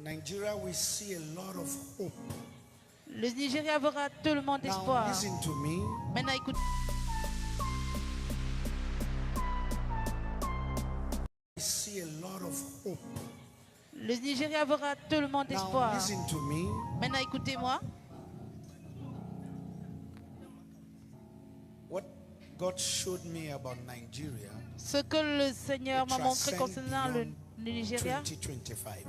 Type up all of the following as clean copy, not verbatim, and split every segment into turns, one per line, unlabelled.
Nigeria, we see a lot of hope.
Le Nigeria verra tellement d'espoir.
Now listen to me.
Maintenant, écoute.
We see a lot of hope.
Le Nigeria verra tellement d'espoir.
Now listen to me.
Maintenant, écoutez-moi.
What God showed me about Nigeria.
Ce que le Seigneur m'a montré concernant le Nigeria.
2025.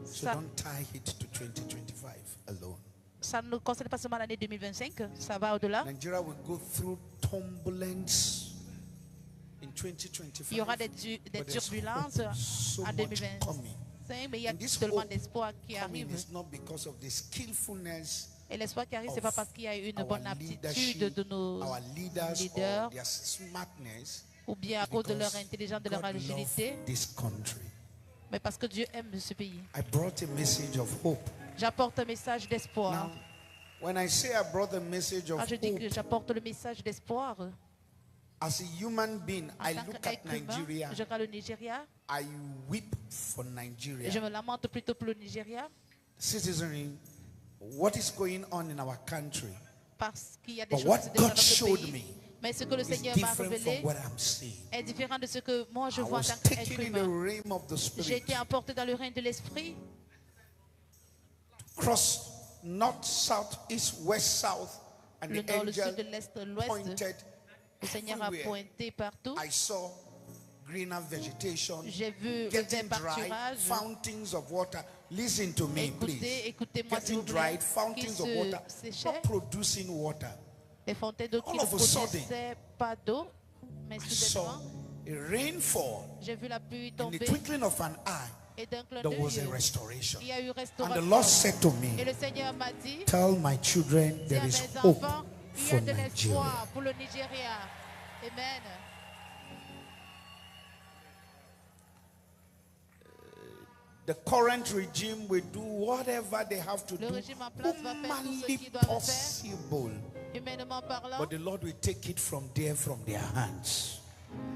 So don't tie it to 2025 alone.
Ça ne concerne pas seulement l'année 2025, ça va au-delà.
Nigeria will go through turbulence in 2025.
Il y aura des turbulences en 2025, mais il y a tellement d'espoir qui arrive. Et l'espoir qui arrive, ce n'est pas parce qu'il y a une bonne aptitude de nos leaders ou bien à cause de leur intelligence, de leur agilité, mais parce que Dieu aime ce pays. J'apporte un message d'espoir.
When I say I brought the message of
Quand je dis que j'apporte le message d'espoir,
as a human being, I look at Nigeria.
Je regarde le Nigeria.
I weep for Nigeria.
Je me lamente plutôt pour le Nigeria.
Citizenry, what is going on in our country?
Parce qu'il y a des
But
choses
what
qui se déroulent
God
dans
showed
notre pays.
me
Mais ce que le
is
Seigneur m'a
different
révélé
from what I'm seeing.
est différent de ce que moi je
I
vois en
was
tant qu'être
taken in the
humain.
realm of the
J'ai
spirit.
été emporté dans le règne de l'esprit.
Cross north, south, east, west, south, and
Le
the
nord, le
angel
sud, l'est, l'ouest.
pointed
Le Seigneur a
everywhere.
pointé partout.
I saw greener vegetation,
J'ai vu le
getting
vert
dry,
pâturage.
fountains of water. Listen to me, please.
Écoutez-moi s'il
Getting
vous plaît.
dried,
Qui
fountains of water,
se
not
séchaient.
producing water.
Les fontaines d'eau qui
All
ne
of a sudden,
produisaient pas d'eau. Mais
I saw
soudainement,
a rainfall.
j'ai vu la pluie
In the
tomber.
twinkling of an eye,
Et d'un clin
there was a
d'œil,
restoration.
il y a eu
And the
restauration.
Lord said to
Et
me,
le Seigneur m'a dit,
tell my children
dis
there
à
is
mes
hope
enfants, il y
for
a de
Nigeria.
l'espoir pour le Nigeria. Amen.
The current regime will do whatever they have to
Le
do,
régime en place va faire tout ce
humanly
qu'ils doivent faire,
possible.
humainement parlant.
But the Lord will take it from there, from their hands.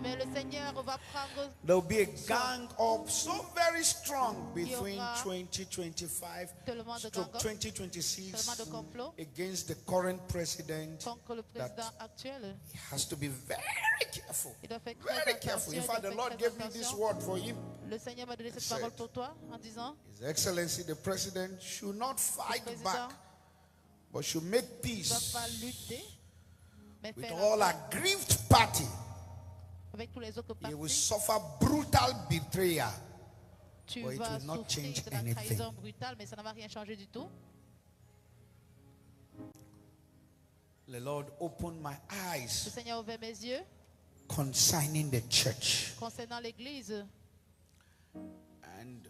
Mais le Seigneur va prendre.
There will be a gang up so very strong
Il y
between
aura
2025
tellement de
to
gang-up,
2026
tellement de complots
against the current president.
contre le président
That
actuel.
he has to be very careful.
Il doit faire
Very
très
careful. In
attention.
fact, the Lord gave me this word for him.
Le Seigneur m'a donné cette
said,
parole pour toi en disant,
His Excellency, the president, should not fight
président
back, but should make
ne
peace
doit pas lutter, mais
with
faire
all
la paix
aggrieved party.
avec tous les autres
He will
partis.
suffer brutal betrayal.
Tu
but it
vas
will not
souffrir
change
de la
anything.
trahison brutale, mais ça ne va rien changer du tout.
The Lord opened my
Le
eyes
Seigneur a ouvert mes yeux
concerning the church.
concernant l'Église.
And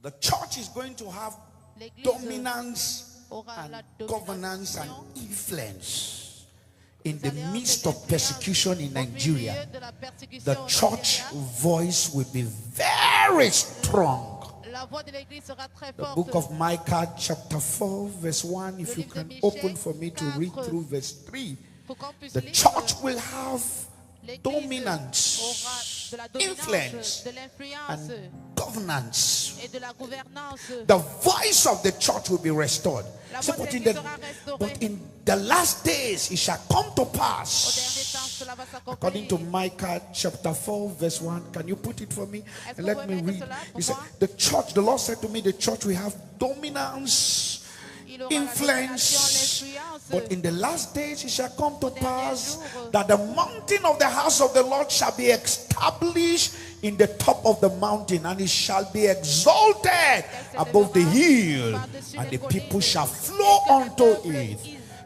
the church is going to have
L'Église
dominance
aura la
and governance and
domination
influence. In the
alliances
midst
et
of persecution in
au milieu
Nigeria,
de la persécution
the
au
church
Nigeria.
voice will be very strong.
La voix de l'Église sera très
The
forte.
book of Micah chapter 4 verse 1, if
Le
you
livre
can
de
open
Michée,
for me to
4,
read through verse 3.
Pour qu'on puisse
The
lire,
church will have
l'Église
dominance,
aura de la dominance,
influence,
de l'influence
and governance.
et de la gouvernance.
The voice of the church will be restored.
La
So,
voix de
but, in
l'Église
the,
sera restaurée.
but in the last days it shall come to
Au dernier
pass,
temps, cela va
according
s'accomplir.
to Micah chapter 4 verse 1. Can you put it for me?
Est-ce
And
que
let
vous
me
pouvez mettre
read.
cela pour
He said,
moi?
the church, the Lord said to me, the church will have dominance,
Il aura la
influence,
domination, l'influence.
but in the last days it shall come to
dernier
pass
jour,
that the mountain of the house of the Lord shall be established in the top of the mountain, and it shall be exalted above the hill, and the people shall flow unto it.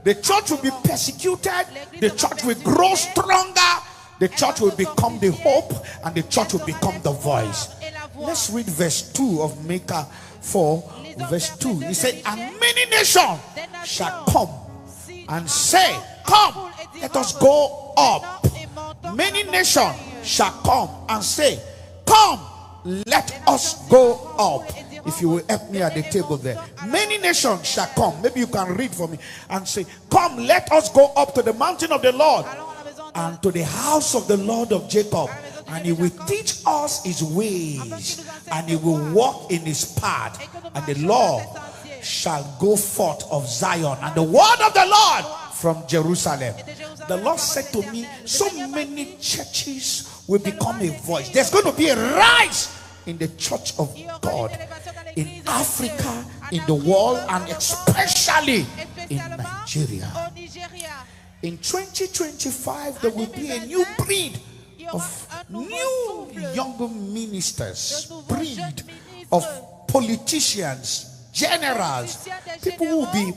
The church will be persecuted, the church will grow stronger, the church will become the hope, and the church will become the voice. Let's read verse 2 of Micah 4, verse 2. He said, and many nations shall come and say, come, let us go up. Many nations shall come and say, come, let us go up. If you will help me at the table there. Many nations shall come. Maybe you can read for me and say, come, let us go up to the mountain of the Lord and to the house of the Lord of Jacob, And he will teach us his ways, and he will walk in his path. And the Lord shall go forth of Zion, and the word of the Lord from Jerusalem. The Lord said to me, so many churches will become a voice. There's going to be a rise in the church of God in Africa, in the world, and especially in Nigeria. In 2025, there will be a new breed of new young ministers, breed of politicians, generals, people who will be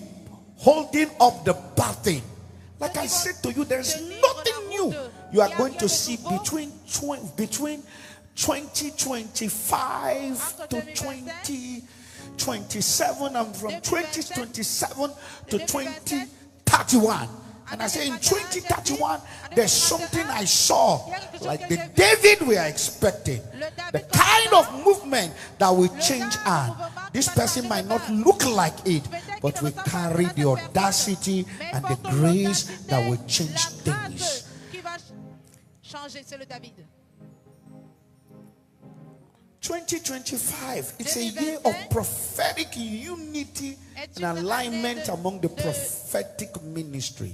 holding up the baton. Like I said to you, there's nothing new you are going to see between 2025 to 2027, and from 2027 to 2031. And I say in 2031, there's something I saw, like the David we are expecting. The kind of movement that will change hand. This person might not look like it, but we carry the audacity and the grace that will change things. 2025, it's a year of prophetic unity and alignment among the prophetic ministry.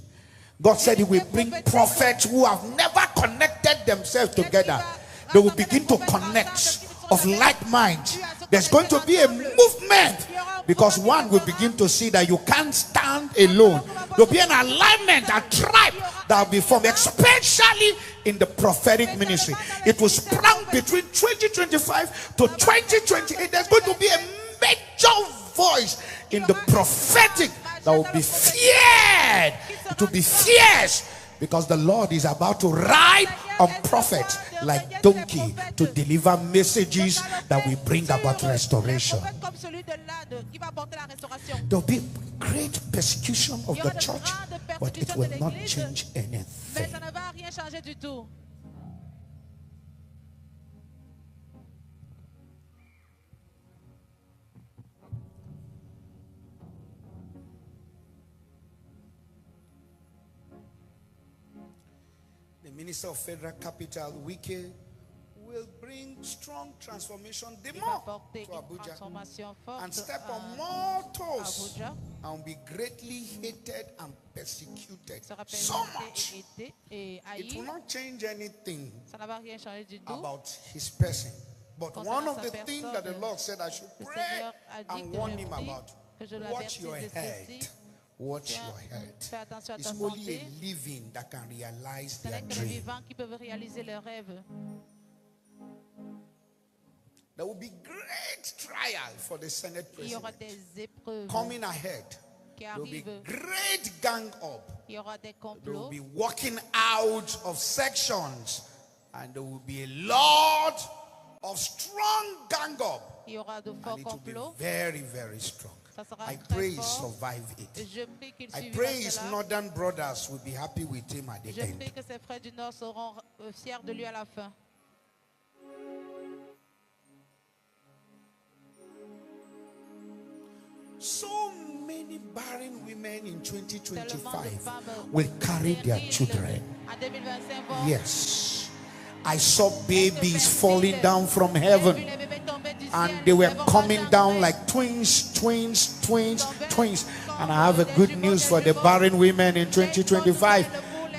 God said he will bring prophets who have never connected themselves together. They will begin to connect of like mind. There's going to be a movement, because one will begin to see that you can't stand alone. There will be an alignment, a tribe that will be formed, especially in the prophetic ministry. It was sprung between 2025 to 2028. There's going to be a major voice in the prophetic that will be feared. It will be fierce, because the Lord is about to ride on prophets like donkey to deliver messages that will bring about restoration. There will be great persecution of the church, but it will not change anything. Minister of Federal Capital, Wike, will bring strong transformation to Abuja and step on more toes and be greatly hated and persecuted so much. It will not change anything about his person. But one of the things that the Lord said I should pray and warn him about, watch your head. Watch your head. It's only a living that can realize their dream. There will be great trial for the Senate President coming ahead. There will be great gang up. There will be walking out of sections, and there will be a lot of strong gang up. And it will be very, very strong. I pray he survive it. I pray his northern brothers will be happy with him at the end. So many barren women in 2025 will carry their children. Yes. I saw babies falling down from heaven, and they were coming down like twins. And I have a good news for the barren women in 2025.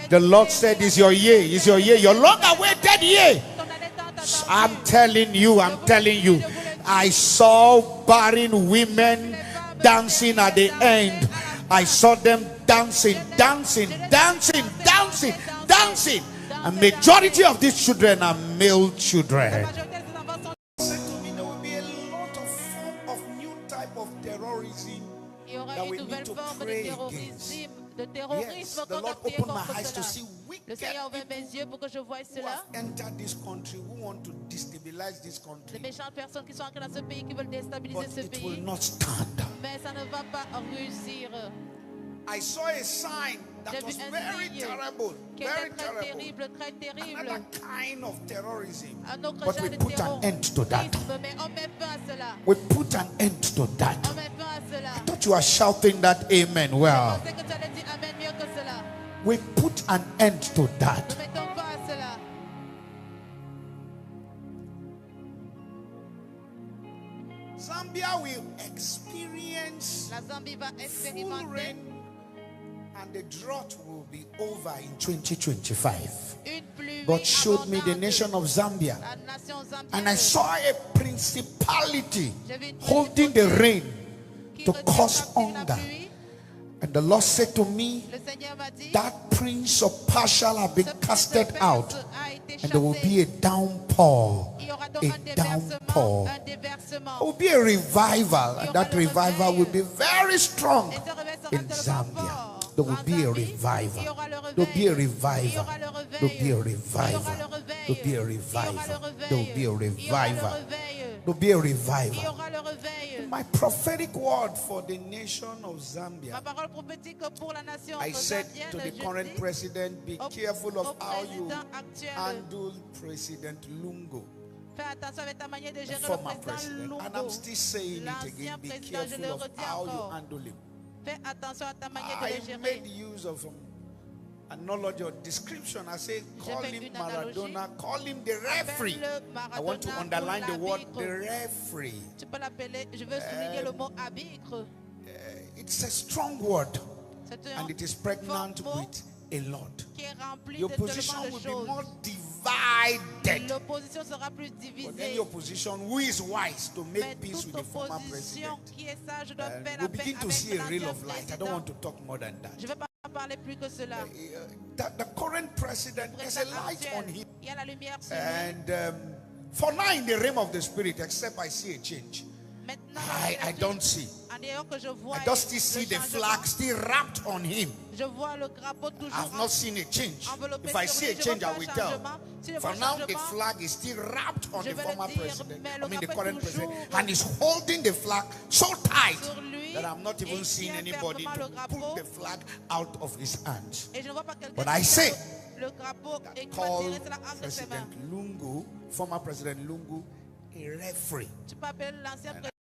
The Lord said, it's your year, it's your year, your long-awaited year. I'm telling you, I saw barren women dancing at the end. I saw them dancing. A majority of these children are male children. Said to me, there will be a lot of form of new type of terrorism that we need to pray against. Yes, the Lord opened my eyes to see wicked people who have entered this country, who want to destabilize this country. But it will not stand. I saw a sign that was very terrible, very terrible. Another kind of terrorism. But we put an end to that. We put an end to that. I thought you were shouting that amen. Well, we put an end to that. Zambia will experience
La Zambie va
full
expérimenter
rain and the drought will be over in 2025.
une pluie
God showed me the
abondante.
nation of Zambia,
La nation zambienne.
and I saw a principality
J'ai vu une
holding the
principauté
rain
qui
to
retient
cause
captive la
hunger.
pluie.
And the Lord said to me,
Le Seigneur m'a dit,
that prince of partial have been
ce prince de
casted
Perse
out,
a été
and there will
chassé.
be a downpour.
Il y aura donc
A
un déversement,
downpour.
un déversement.
There will be a revival, and that revival will be very strong
Et ce réveil sera
in
tellement
Zambia.
fort.
There will
En
be a
Zambie,
revival.
il y aura le
There will be a
réveil. Il y
revival.
aura le
There will be a
réveil. Il y aura
revival.
le réveil.
There will be a
Il y aura le
revival.
réveil.
There will be a
Il y aura le
revival.
réveil.
There will be a
Il y
revival.
aura le réveil.
My prophetic word for the nation of
Ma
Zambia.
parole prophétique pour la nation
I said
zambienne,
to the
je
current
dis
president, be
au
careful of how you
président actuel,
handle President Lungu,
fais attention avec ta manière de
the
gérer le
former
président
president. And I'm
Lungu.
still saying it
L'ancien
again, be
président, je
careful
le
of
retiens
how you
encore.
handle him.
Fais attention à ta manière de
I
le gérer.
made use of analogy or description. I say, call
fait
him
une analogie.
Maradona, call him the referee.
Appelle-le
I want to
Maradona
underline
ou
the word
l'arbitre.
the referee.
Tu peux l'appeler, je veux souligner le mot arbitre.
It's a strong word,
C'est un
and it is pregnant
fort mot
with a lot.
qui est rempli
Your
de
position
tellement
will
de
be
choses.
more divided.
L'opposition sera plus
But any
divisée.
opposition who is wise to
Mais
make peace
toute
with the former
opposition
president.
qui est sage doit faire
We
la paix
begin to
avec
see a ray
l'ancien
of light. I don't
président.
want to talk more than that.
Je ne vais pas parler plus que cela.
That the current president, there's a
Président
light on
actuel,
him.
il y a la lumière sur lui.
And for now, in the realm of the spirit, except I see a change,
Maintenant,
I don't see.
en dehors que je vois
I just still
le
see the
changement,
flag still wrapped on him.
je vois le drapeau toujours
I've not seen a change.
enveloppé
If I
sur
see
lui.
a
Je
change,
vois
I
pas
will
un
tell.
changement. Si je
For
vois un
now, the
changement,
flag is still wrapped on
je
the
vais le
former
dire,
president,
mais
I
le
mean the
drapeau
current president,
toujours
and he's holding the flag so tight
sur lui,
that I'm not
et
even
il
seeing
tient
anybody
fermement
to
le drapeau,
pull the flag out of his hands.
et je ne vois pas quelqu'un
But
qui
I say
tient le drapeau et qui va
Call
tirer cela entre ses mains.
President Lungu, former President Lungu, a referee.
Tu peux appeler l'ancien président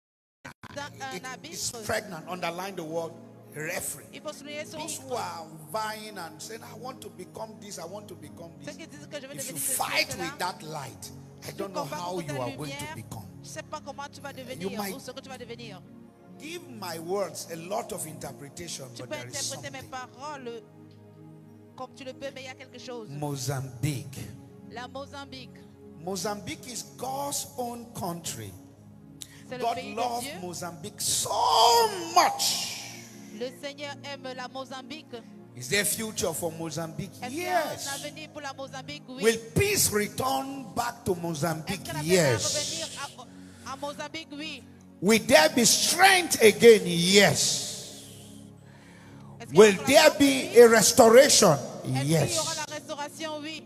un
It's
arbitre.
pregnant. Underline the word referee.
Il faut souligner son
Those who are vying and saying, I want to become this, I want to become
Ceux
this.
qui disent que je vais
If you
devenir ceci,
fight
cela,
with that light, I
tu
don't know
combats
how
contre
you
ta
are going
lumière,
to become.
je ne sais pas comment tu vas
You
devenir
might-
ou ce que tu vas devenir.
Give my words a lot of interpretation,
Tu
but
peux
there is
interpréter mes
something.
paroles comme tu le peux, mais il y a quelque chose.
Mozambique.
La Mozambique,
Mozambique is God's own country.
c'est le
God
pays de
loved
Dieu.
Mozambique so much.
Le Seigneur aime la Mozambique.
Is there future for Mozambique?
Est-ce qu'il y a un
Yes.
avenir pour la Mozambique? Oui.
Will peace return back to
Est-ce
Mozambique?
que la paix va
Yes.
revenir à Mozambique? Oui.
Will there be strength again? Yes.
Est-ce qu'il y
Will
aura
there
la
be
force?
a restoration?
Est-ce qu'il y aura
Yes.
la restauration? Oui.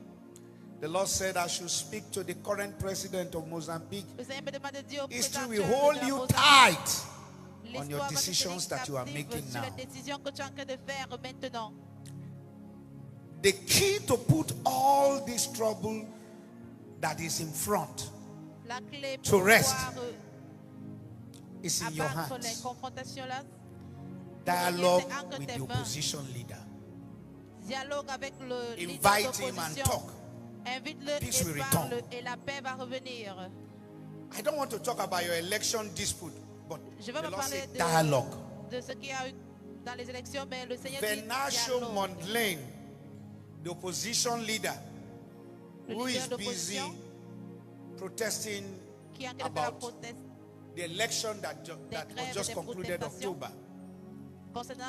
The Lord said I should speak to the current president of Mozambique.
Le Seigneur me demande de dire au
History
président
will
actuel
hold
de la
you
Mozambique,
tight on
l'histoire
your
va te
decisions
tenir
that you are
captive
making
sur
now.
les décisions que tu es en train de faire maintenant.
The key to put all this trouble that is in front
La clé
To
pour
rest
pouvoir
is in your
abattre les
hands.
confrontations là.
Dialogue
entre
with
tes
the
mains.
opposition leader.
Dialogue avec le leader
Invite him and
d'opposition.
talk.
Invite-le
Peace will
et
return.
parle et la paix va revenir.
I don't want to talk about your election dispute, but
Je vais
the
pas
Lord
parler
said dialogue.
de ce qu'il y a eu dans les élections, mais le Seigneur dit
Venancio
dialogue.
Mondlane, the opposition leader,
Le
who
leader
is busy
d'opposition
protesting
qui est en train de faire la
about
proteste
the election that was
grèves,
just
des
concluded
protestations.
October.
concernant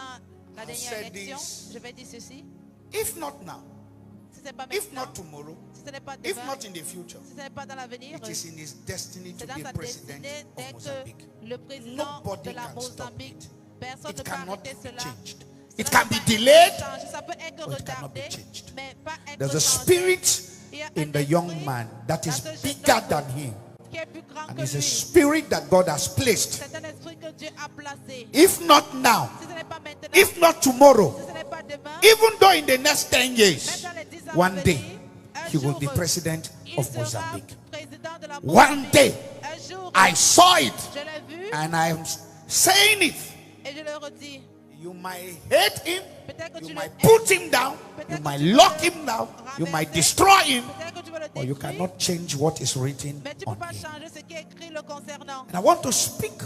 la
I
dernière
said
élection.
this.
Je vais dire ceci.
If not now,
Si ce n'est pas
if
maintenant,
not tomorrow,
si ce n'est pas
if
demain,
not in the future,
si ce n'est pas dans l'avenir,
it is in his destiny to
c'est dans
be a
sa
president
destinée
of
d'être
Mozambique.
le président
Nobody
de la
can stop
Mozambique.
it.
Personne
It
ne peut
cannot
arrêter
be
cela.
changed.
Cela
It
ne
can
peut
be
pas être
delayed,
changé, ça peut être
or it cannot be
retardé,
changed.
mais pas être
There's a
changé.
spirit
Il y a
in
un
the young
esprit
man that
dans
is
ce jeune
bigger
homme
than him.
qui est plus grand
And
que
it's a
lui.
spirit that God has placed.
C'est un esprit que Dieu a placé.
If not now,
Si ce n'est pas maintenant,
if not tomorrow,
si ce n'est pas demain,
even though in the next 10
même
years,
dans les 10 ans
one
à
day,
venir, un
he will
jour,
be president
il
of
sera
Mozambique.
président de la
One
Mozambique.
day,
Un jour,
I saw it,
je l'ai vu
and I am saying it.
et je le redis.
You might hate him,
Peut-être que
you
tu
might
le hais,
put him down, you
peut-être que
might
tu
lock
peux
him down, you
ramasser,
might destroy him,
peut-être que tu
or you cannot change what is written on him. And I want to speak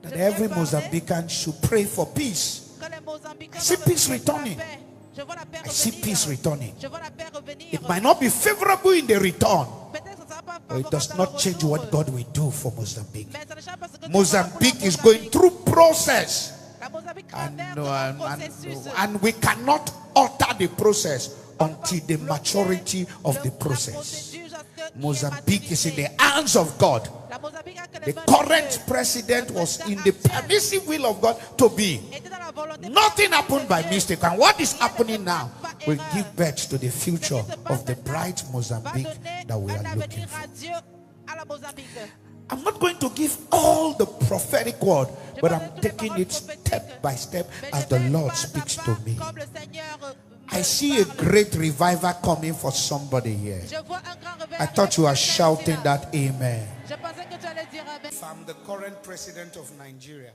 that every Mozambican should pray for peace. I see peace returning. I see peace returning. It might not be favorable in the return, but it does not change what God will do for Mozambique. Mozambique is going through process, and we cannot alter the process until the maturity of the process. Mozambique is in the hands of God. The current president was in the permissive will of God to be. Nothing happened by mistake, and what is happening now will give birth to the future of the bright Mozambique that we are looking for. I'm not going to give all the prophetic word, but I'm taking it step by step as the Lord speaks to me. I see a great revival coming for somebody here. I thought you were shouting that amen. If I'm the current president of Nigeria,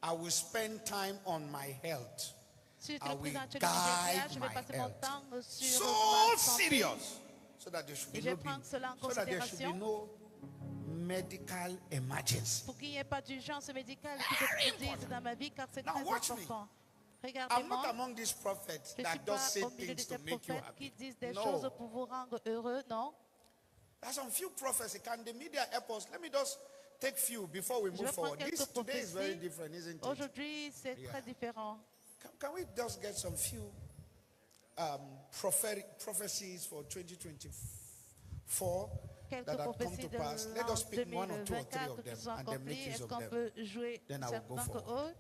I will spend time on my health. I will guide my health. So serious. So that there should be no medical emergency. Now watch me. I'm not among these prophets that just say things to make you happy. No. There's some few prophets. Can the media help us? Let me just take few before we move forward. This today is very different, isn't it?
Aujourd'hui, c'est très différent.
Can we just get some few prophecies for 2024 that have come to pass? Let us pick one or two or three of them and then make use of them. Then I will go forward.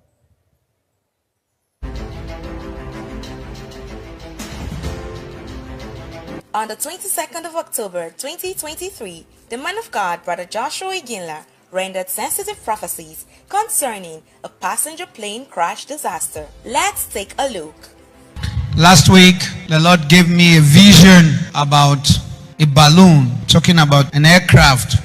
On the 22nd of October 2023, the man of God, Brother Joshua IGINLA, rendered sensitive prophecies concerning a passenger plane crash disaster. Let's take a look.
Last week, the Lord gave me a vision about a balloon, talking about an aircraft.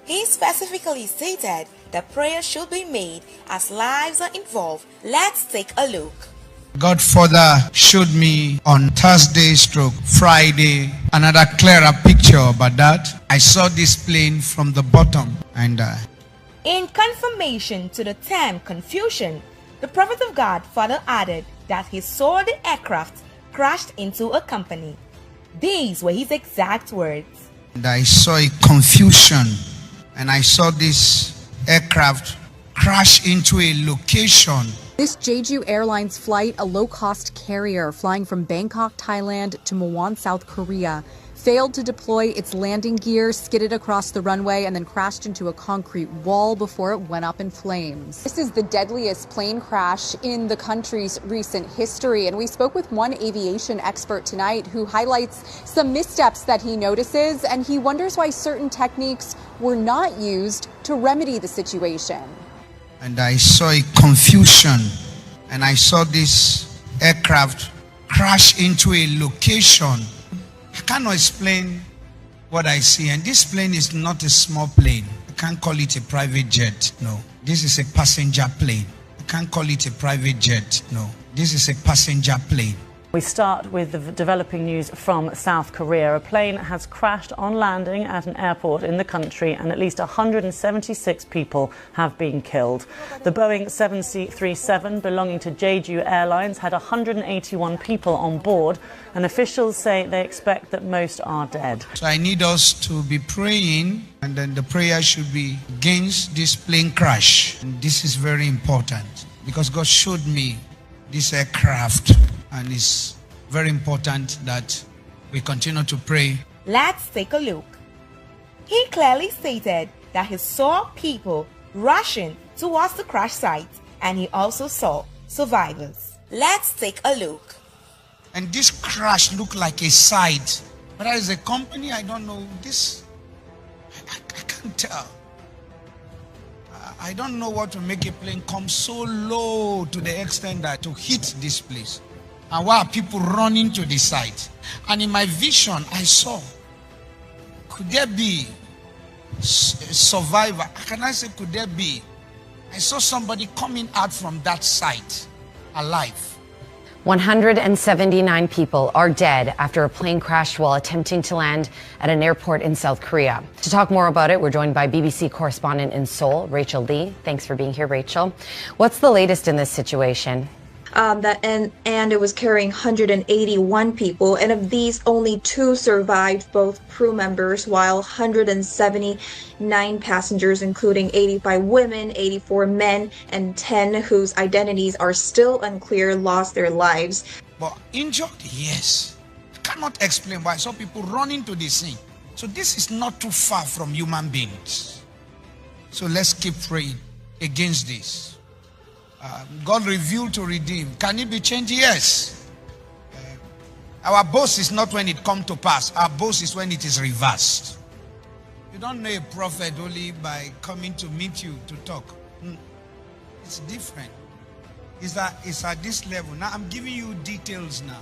He specifically stated that prayer should be made as lives are involved. Let's take a look.
God further showed me on Thursday / Friday another clearer picture about that. I saw this plane from the bottom, and
in confirmation to the term confusion, the prophet of God further added that he saw the aircraft crashed into a company. These were his exact words.
And I saw a confusion, and I saw this aircraft crash into a location.
This Jeju Airlines flight, a low-cost carrier flying from Bangkok, Thailand to Muan, South Korea, failed to deploy its landing gear, skidded across the runway, and then crashed into a concrete wall before it went up in flames. This is the deadliest plane crash in the country's recent history, and we spoke with one aviation expert tonight who highlights some missteps that he notices, and he wonders why certain techniques were not used to remedy the situation.
And I saw a confusion, and I saw this aircraft crash into a location. I cannot explain what I see, and this plane is not a small plane. I can't call it a private jet. No, this is a passenger plane. I can't call it a private jet. No, this is a passenger plane.
We start with the developing news from South Korea. A plane has crashed on landing at an airport in the country, and at least 176 people have been killed. The Boeing 737 belonging to Jeju Airlines had 181 people on board, and officials say they expect that most are dead.
So I need us to be praying, and then the prayer should be against this plane crash. And this is very important because God showed me this aircraft. And it's very important that we continue to pray.
Let's take a look. He clearly stated that he saw people rushing towards the crash site, and he also saw survivors. Let's take a look.
And this crash looked like a site. But as a company, I don't know. This, I can't tell. I don't know what will make a plane come so low to the extent that to hit this place. And why are people running to the site? And in my vision, I saw, could there be a survivor? Can I say, could there be? I saw somebody coming out from that site alive.
179 people are dead after a plane crashed while attempting to land at an airport in South Korea. To talk more about it, we're joined by BBC correspondent in Seoul, Rachel Lee. Thanks for being here, Rachel. What's the latest in this situation?
And it was carrying 181 people, and of these, only 2 survived, both crew members, while 179 passengers, including 85 women, 84 men, and 10 whose identities are still unclear, lost their lives.
But injured, yes. I cannot explain why I saw people running to the scene. So this is not too far from human beings. So let's keep praying against this. God revealed to redeem. Can it be changed? Yes. Our boast is not when it comes to pass. Our boast is when it is reversed. You don't know a prophet only by coming to meet you to talk. It's different. It's at this level. Now I'm giving you details now.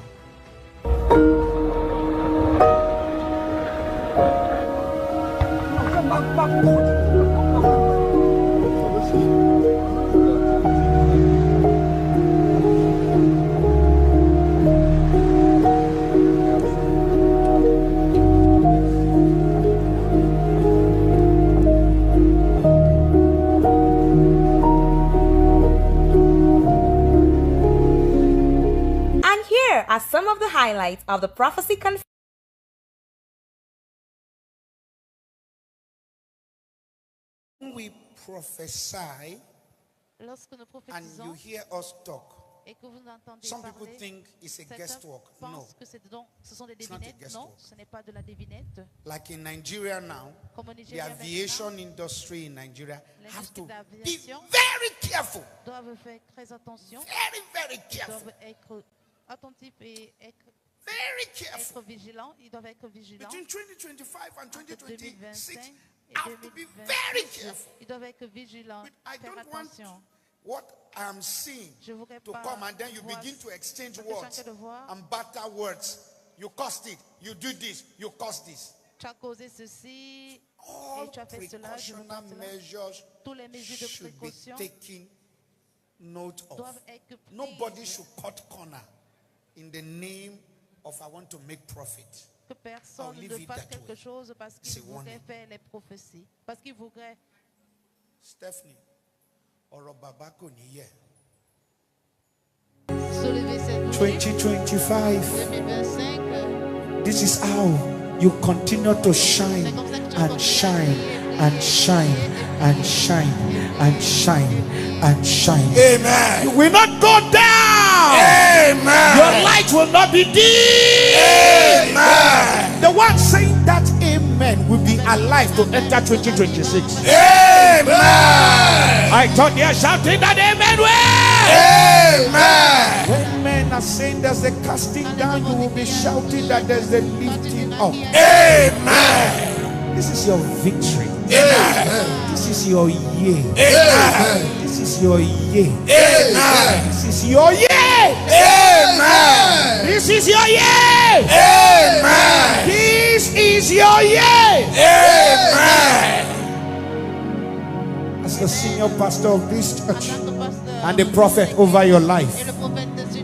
Are some of the highlights of the prophecy conference.
When we prophesy and you hear us talk, some people think it's a guesswork. No, it's not a guesswork. Like in Nigeria now, the aviation industry in Nigeria have to be very careful. Very, very careful. Very careful. Between 2025 and 2026, have to be very careful. But I don't want what I'm seeing to come and then you begin to exchange words and batter words. You caused it. You do this. You caused this. All precautionary measures should be taken note of. Nobody should cut corner in the name of I want to make profit.
Que personne ne fasse quelque chose parce qu'il voudrait faire les prophéties. Parce qu'il voudrait.
Stephanie, or Baba Koniye. 2025. This is how you continue to shine and shine and shine and shine and shine and shine. Amen. You will not go down. Amen. Your light will not be dim. Amen. The one saying that amen will be alive to enter 2026. Amen. I thought they are shouting that amen. Amen. When men are saying there's a casting down, you will be shouting that there's a lifting up. Amen. This is your victory. Amen. This is your year. Amen. This is your year. Amen. This is your year. Amen. This is your year. Amen. This is your year. Amen. As the senior pastor of this church and the prophet over your life,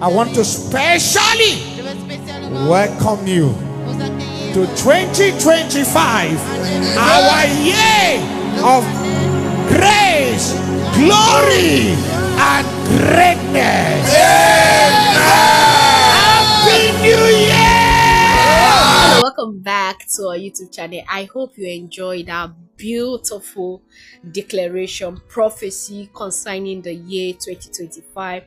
I want to specially welcome you to 2025, our year of grace, glory, and greatness. Happy New Year!
Welcome back to our YouTube channel. I hope you enjoyed our beautiful declaration prophecy concerning the year 2025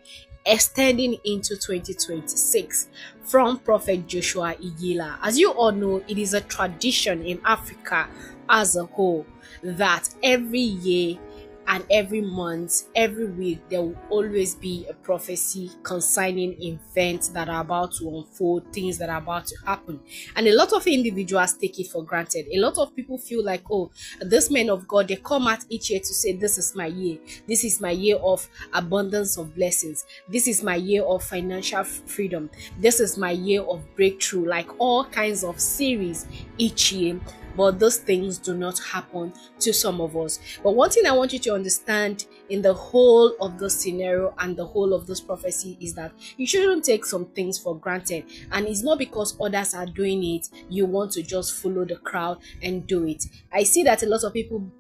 extending into 2026 from Prophet Joshua IGINLA. As you all know, it is a tradition in Africa as a whole that every year and every month, every week, there will always be a prophecy concerning events that are about to unfold, things that are about to happen. And a lot of individuals take it for granted. A lot of people feel like, oh, this men of God, they come out each year to say, this is my year. This is my year of abundance of blessings. This is my year of financial freedom. This is my year of breakthrough. Like all kinds of series each year but those things do not happen to some of us. But one thing I want you to understand in the whole of this scenario and the whole of this prophecy is that you shouldn't take some things for granted, and it's not because others are doing it you want to just follow the crowd and do it. I see that a lot of people,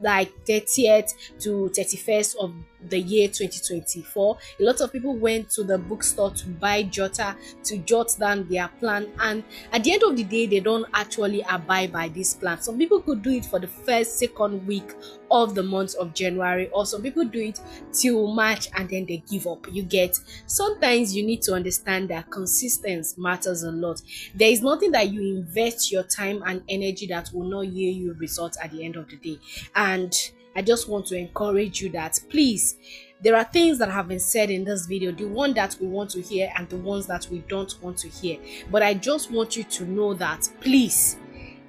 like 30th to 31st of the year 2024, a lot of people went to the bookstore to buy jotter, to jot down their plan, and at the end of the day they don't actually abide by this plan. Some people could do it for the first, second week of the month of January, or some people do it till March and then they give up. You get, sometimes you need to understand that consistency matters a lot. There is nothing that you invest your time and energy that will not yield you results at the end of the day. And I just want to encourage you that please, there are things that have been said in this video, the one that we want to hear and the ones that we don't want to hear. But I just want you to know that please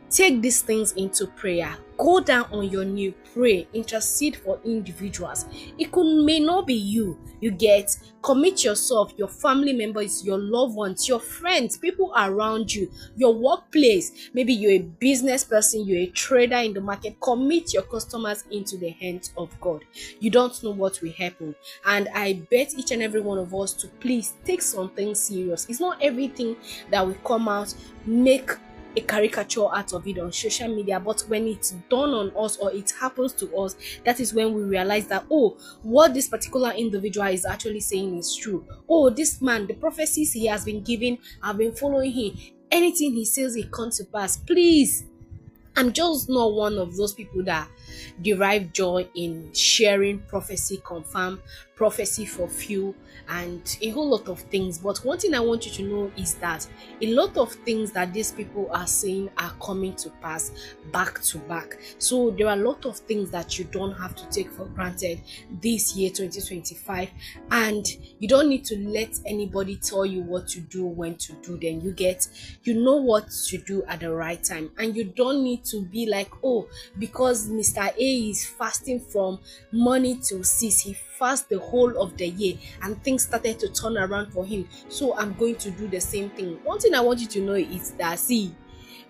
take these things into prayer. Go down on your knee, pray, intercede for individuals. It may not be you. You get, commit yourself, your family members, your loved ones, your friends, people around you, your workplace. Maybe you're a business person, you're a trader in the market. Commit your customers into the hands of God. You don't know what will happen. And I bet each and every one of us to please take something serious. It's not everything that will come out, make a caricature out of it on social media, but when it's done on us or it happens to us, that is when we realize that, oh, what this particular individual is actually saying is true. Oh, this man, the prophecies he has been giving, I've been following him. Anything he says, it comes to pass. Please, I'm just not one of those people that derive joy in sharing prophecy, confirm prophecy for few, and a whole lot of things. But one thing I want you to know is that a lot of things that these people are saying are coming to pass back to back. So there are a lot of things that you don't have to take for granted this year 2025, and you don't need to let anybody tell you what to do, when to do them. You get, you know what to do at the right time, and you don't need to be like, oh, because Mr. A is fasting from morning till 6, he fast the whole of the year and things started to turn around for him, so I'm going to do the same thing. One thing I want you to know is that, see,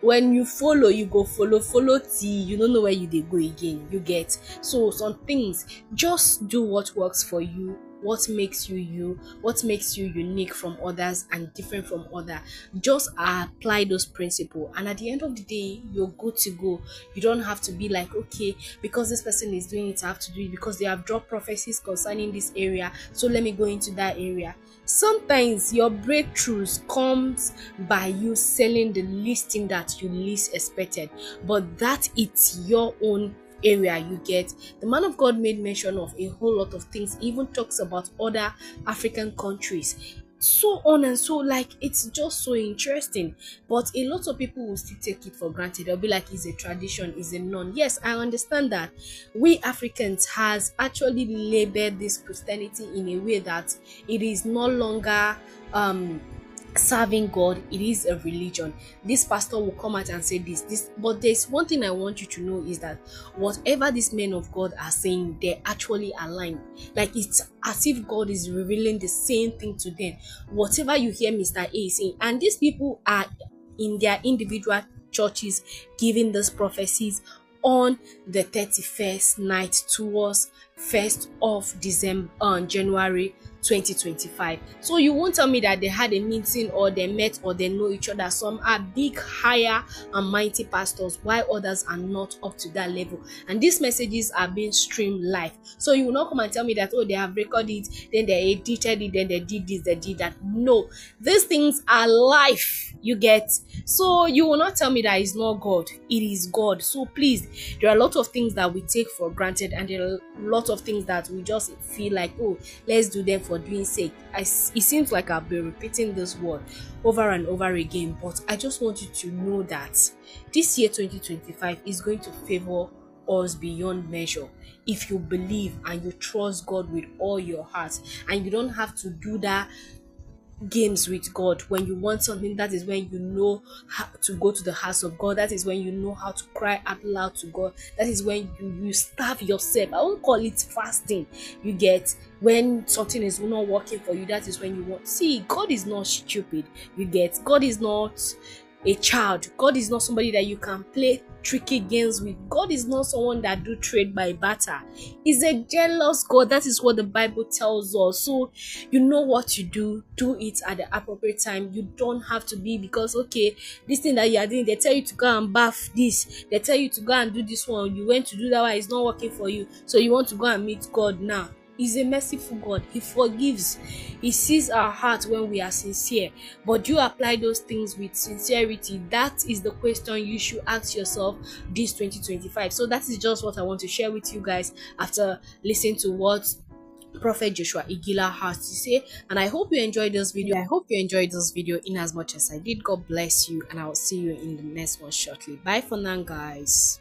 when you follow, you go follow till you don't know where you they go again. You get, so some things, just do what works for you, what makes you you, what makes you unique from others and different from others. Just apply those principles, and at the end of the day, you're good to go. You don't have to be like, okay, because this person is doing it, I have to do it, because they have dropped prophecies concerning this area, so let me go into that area. Sometimes your breakthroughs comes by you selling the listing that you least expected, but that it's your own area. You get, the man of God made mention of a whole lot of things, even talks about other African countries, so on and so, like, it's just so interesting. But a lot of people will still take it for granted. They'll be like, it's a tradition, it's a norm. Yes, I understand that we Africans has actually labeled this Christianity in a way that it is no longer serving God, it is a religion. This pastor will come out and say this, but there's one thing I want you to know is that whatever these men of God are saying, they actually align. Like, it's as if God is revealing the same thing to them. Whatever you hear Mr. A saying, and these people are in their individual churches giving these prophecies on the 31st night towards 1st of December, on January 2025. So you won't tell me that they had a meeting or they met or they know each other. Some are big, higher and mighty pastors, while others are not up to that level, and these messages are being streamed live. So you will not come and tell me that, oh, they have recorded it, then they edited it, then they did this, they did that. No, these things are live. You get, so you will not tell me that it's not God. It is God. So please, there are a lot of things that we take for granted, and there are a lot of things that we just feel like, oh, let's do them for doing sake. It seems like I've been repeating this word over and over again, but I just want you to know that this year 2025 is going to favor us beyond measure if you believe and you trust God with all your heart. And you don't have to do that games with God. When you want something, that is when you know how to go to the house of God. That is when you know how to cry out loud to God. That is when you starve yourself. I won't call it fasting. You get, when something is not working for you, that is when you want. See, God is not stupid. You get, God is not a child. God is not somebody that you can play tricky games with. God is not someone that do trade by barter. He's a jealous God. That is what the Bible tells us. So you know what you do it at the appropriate time. You don't have to be because, okay, this thing that you are doing, they tell you to go and bath this, they tell you to go and do this one, you went to do that one, it's not working for you, so you want to go and meet God now. He's a merciful God. He forgives. He sees our heart when we are sincere. But do you apply those things with sincerity? That is the question you should ask yourself this 2025. So that is just what I want to share with you guys after listening to what Prophet Joshua IGINLA has to say. And I hope you enjoyed this video. I hope you enjoyed this video in as much as I did. God bless you, and I will see you in the next one shortly. Bye for now, guys.